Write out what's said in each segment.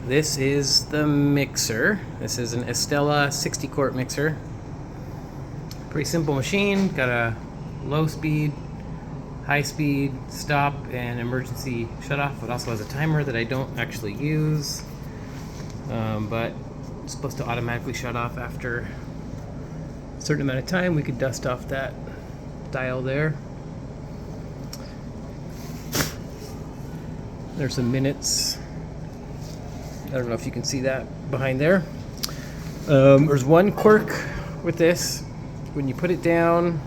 This is the mixer. This is an Estella 60 quart mixer. Pretty simple machine. Got a low speed, high speed, stop, and emergency shut off. It also has a timer that I don't actually use, but it's supposed to automatically shut off after a certain amount of time. We could dust off that dial there. There's some minutes. I don't know if you can see that behind there. There's one quirk with this. When you put it down,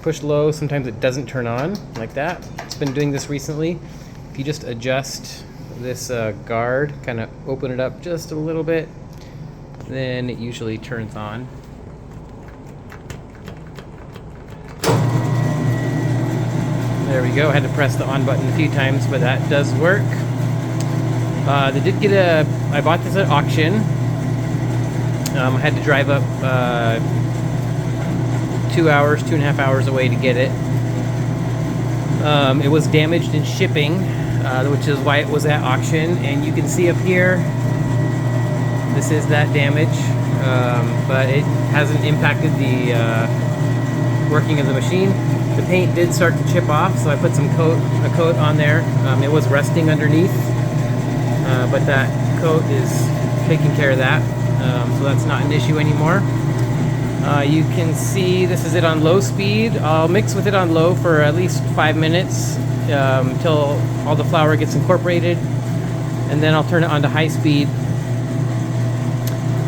push low, sometimes it doesn't turn on like that. It's been doing this recently. If you just adjust this guard, kind of open it up just a little bit, then it usually turns on. There we go. I had to press the on button a few times, but that does work. They did get I bought this at auction. I had to drive up 2.5 hours away to get it. It was damaged in shipping, which is why it was at auction. And you can see up here, this is that damage, but it hasn't impacted the working of the machine. The paint did start to chip off, so I put a coat on there. It was rusting underneath, but that coat is taking care of that, so that's not an issue anymore. You can see this is it on low speed. I'll mix with it on low for at least 5 minutes until all the flour gets incorporated, and then I'll turn it on to high speed,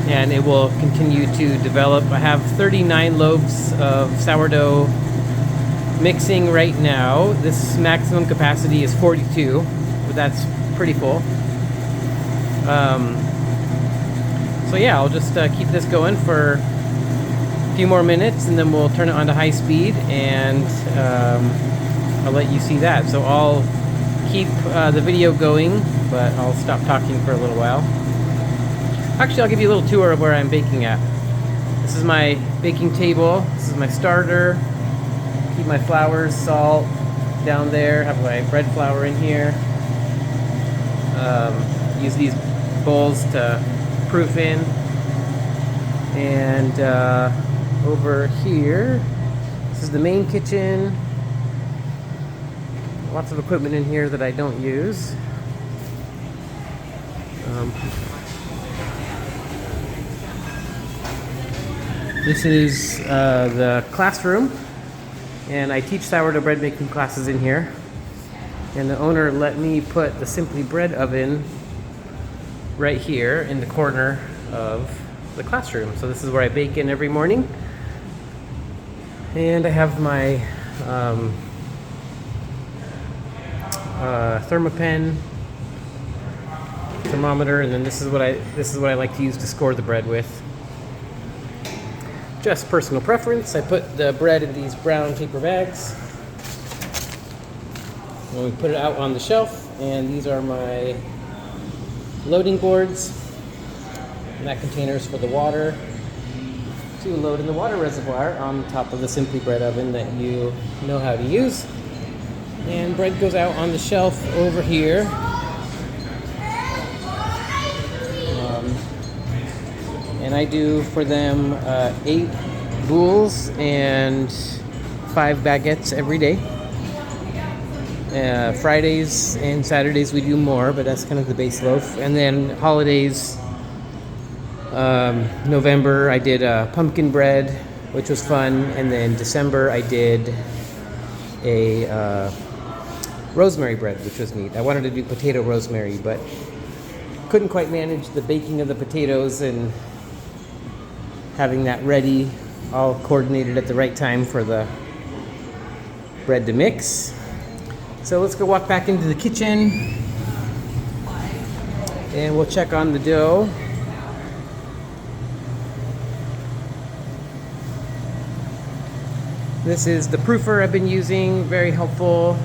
and it will continue to develop. I have 39 loaves of sourdough mixing right now. This maximum capacity is 42, but that's pretty full. So yeah, I'll just keep this going for a few more minutes, and then we'll turn it on to high speed, and I'll let you see that. So I'll keep the video going, but I'll stop talking for a little while. Actually, I'll give you a little tour of where I'm baking at. This is my baking table. This is my starter. Keep my flours, salt down there. Have my bread flour in here. Use these bowls to proof in. And over here, this is the main kitchen. Lots of equipment in here that I don't use. This is the classroom, and I teach sourdough bread making classes in here. And the owner let me put the Simply Bread oven right here in the corner of the classroom. So this is where I bake in every morning. And I have my thermometer, and then this is what I like to use to score the bread with. Just personal preference. I put the bread in these brown paper bags. And we put it out on the shelf, and these are my loading boards. And that container is for the water to load in the water reservoir on top of the Simply Bread oven that you know how to use. And bread goes out on the shelf over here. And I do for them 8 boules and 5 baguettes every day. Fridays and Saturdays we do more, but that's kind of the base loaf. And then holidays, November I did pumpkin bread, which was fun. And then December I did a rosemary bread, which was neat. I wanted to do potato rosemary, but couldn't quite manage the baking of the potatoes and having that ready, all coordinated at the right time for the bread to mix. So let's go walk back into the kitchen, and we'll check on the dough. This is the proofer I've been using, very helpful.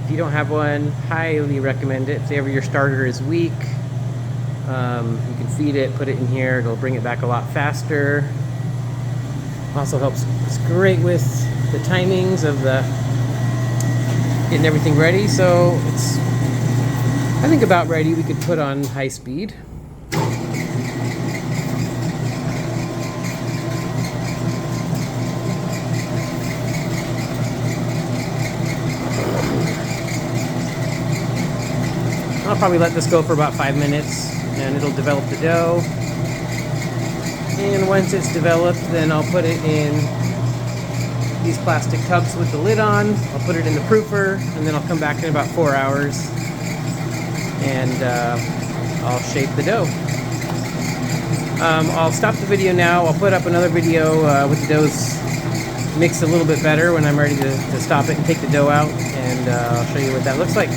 If you don't have one, highly recommend it. If ever your starter is weak, you can feed it, put it in here, it'll bring it back a lot faster. Also helps, it's great with the timings of the getting everything ready, so it's I think about ready. We could put on high speed. I'll probably let this go for about 5 minutes and it'll develop the dough. And once it's developed, then I'll put it in these plastic cups with the lid on. I'll put it in the proofer, and then I'll come back in about 4 hours and I'll shape the dough. I'll stop the video now. I'll put up another video with the doughs mixed a little bit better when I'm ready to stop it and take the dough out, and I'll show you what that looks like.